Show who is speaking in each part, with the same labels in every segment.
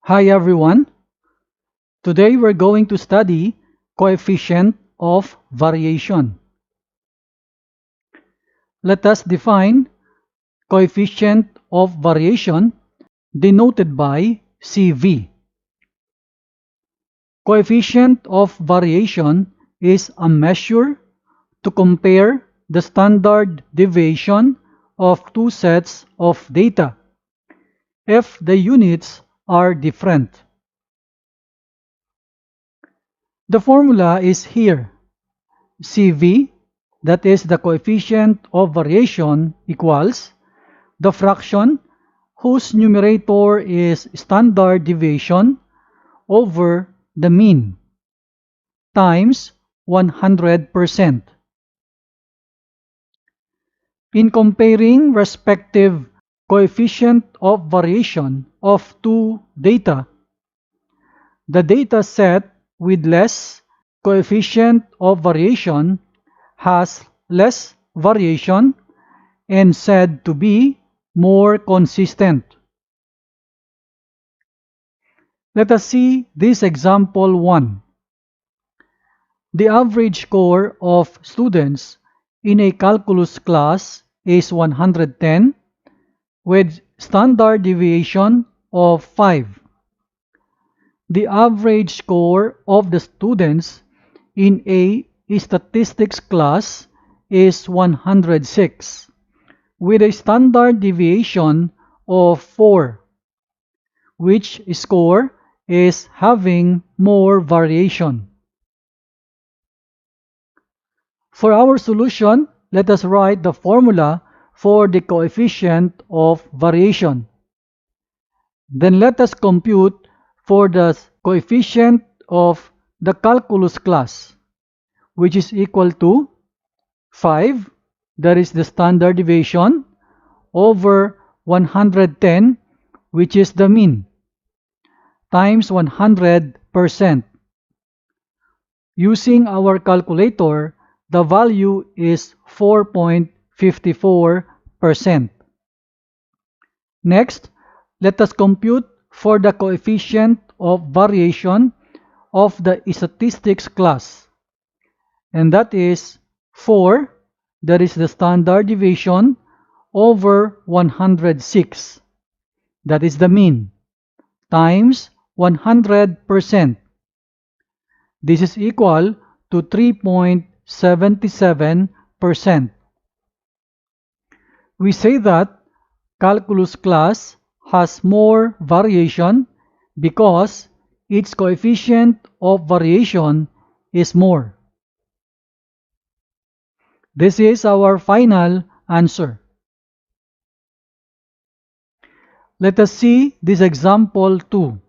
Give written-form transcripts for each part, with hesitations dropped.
Speaker 1: Hi everyone. Today we're going to study coefficient of variation. Let us define coefficient of variation denoted by CV. Coefficient of variation is a measure to compare the standard deviation of two sets of data if the units are different. The formula is here. CV, that is the coefficient of variation, equals the fraction whose numerator is standard deviation over the mean times 100%. In comparing respective coefficient of variation of two data, the data set with less coefficient of variation has less variation and said to be more consistent. Let us see this example 1. The average score of students in a calculus class is 110 with standard deviation of 5. The average score of the students in a statistics class is 106 with a standard deviation of 4, which score is having more variation. For our solution, let us write the formula for the coefficient of variation. Then let us compute for the coefficient of the calculus class, which is equal to 5, that is the standard deviation, over 110, which is the mean, times 100%. Using our calculator, the value is 4.54%. Next, let us compute for the coefficient of variation of the statistics class, and that is 4, that is the standard deviation, over 106, that is the mean, times 100%. This is equal to 3.77%. We say that calculus class has more variation because its coefficient of variation is more. This is our final answer. Let us see this example 2.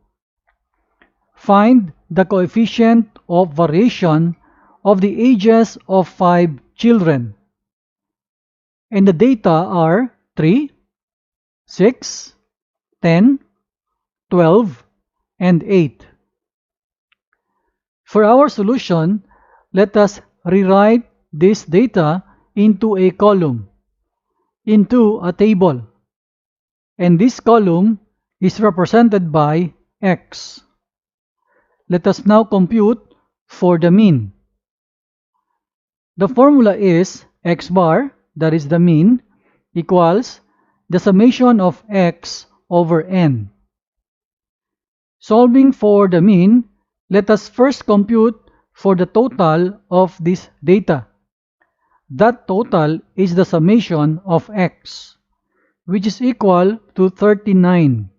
Speaker 1: Find the coefficient of variation of the ages of 5 children. And the data are 3, 6, 10, 12, and 8. For our solution, let us rewrite this data into a column, into a table. And this column is represented by X. Let us now compute for the mean. The formula is X bar, that is the mean, equals the summation of X over N. Solving for the mean, let us first compute for the total of this data. That total is the summation of X, which is equal to 39.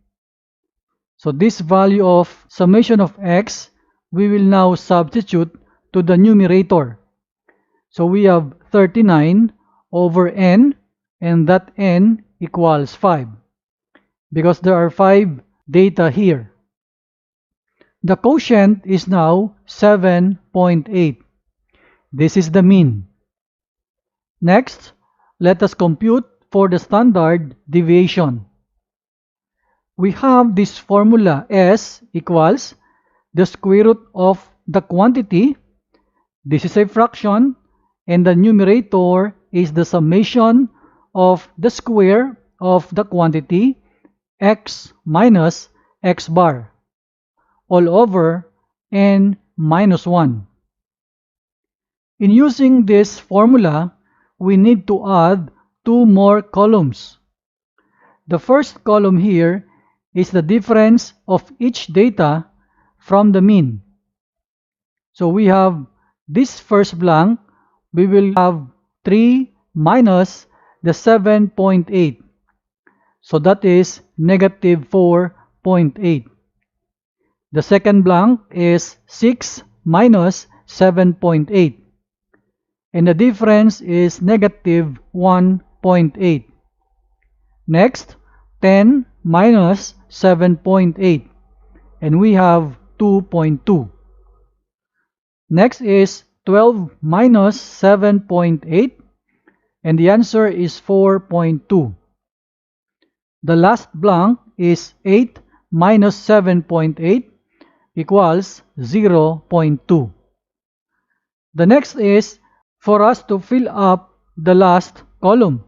Speaker 1: So this value of summation of X, we will now substitute to the numerator. So we have 39 over N, and that N equals 5, because there are 5 data here. The quotient is now 7.8. This is the mean. Next, let us compute for the standard deviation. We have this formula S equals the square root of the quantity. This is a fraction, and the numerator is the summation of the square of the quantity, X minus X bar. all over n minus 1. In using this formula, we need to add two more columns. The first column here is the difference of each data from the mean. So we have this first blank, we will have 3 minus the 7.8. So that is negative 4.8. The second blank is 6 minus 7.8. And the difference is negative 1.8. Next, 10 minus 7.8. And we have 2.2. Next is 12 minus 7.8. And the answer is 4.2. The last blank is 8 minus 7.8 equals 0.2. The next is for us to fill up the last column.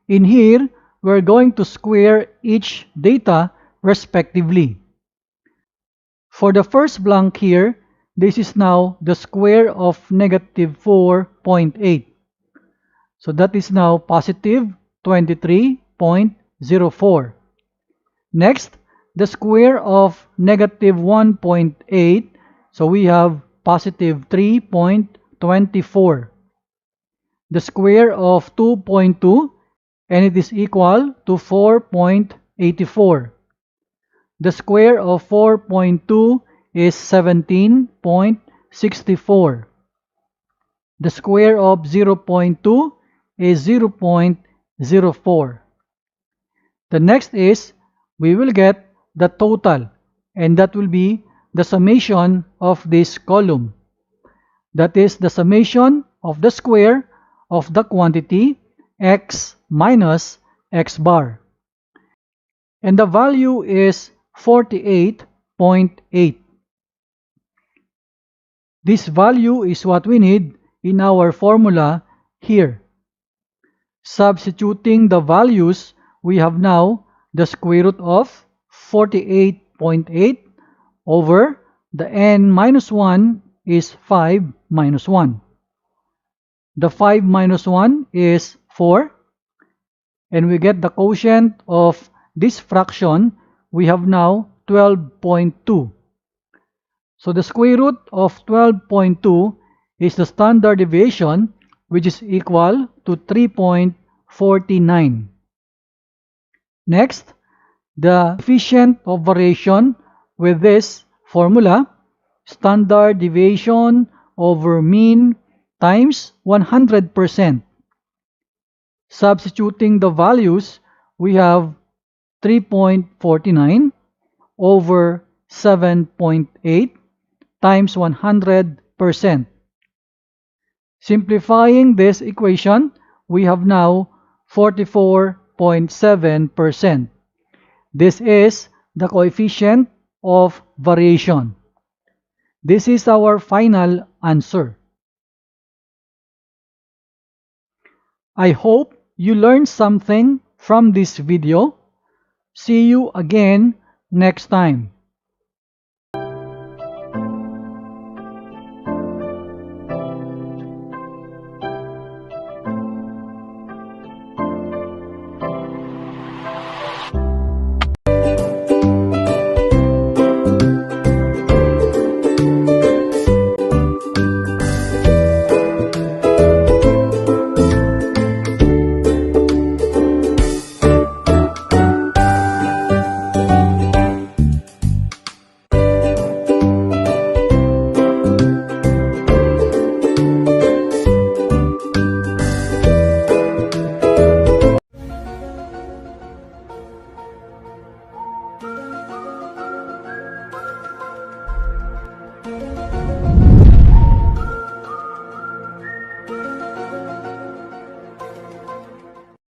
Speaker 1: In here, we're going to square each data respectively. For the first blank here, this is now the square of negative 4.8. So that is now positive 23.04. Next, the square of negative 1.8. So we have positive 3.24. The square of 2.2, and it is equal to 4.84. The square of 4.2 is 17.64. The square of 0.2 is 0.04. The next is we will get the total, and that will be the summation of this column. That is the summation of the square of the quantity x minus x bar. And the value is 48.8. This value is what we need in our formula here. Substituting the values, we have now the square root of 48.8 over the n minus 1 is 5 minus 1. The 5 minus 1 is 4. And we get the quotient of this fraction, we have now 12.2. So the square root of 12.2 is the standard deviation, which is equal to 3.49. Next, the coefficient of variation with this formula, standard deviation over mean times 100%. Substituting the values, we have 3.49 over 7.8 times 100%. Simplifying this equation, we have now 44.7%. This is the coefficient of variation. This is our final answer. I hope you learned something from this video. See you again next time.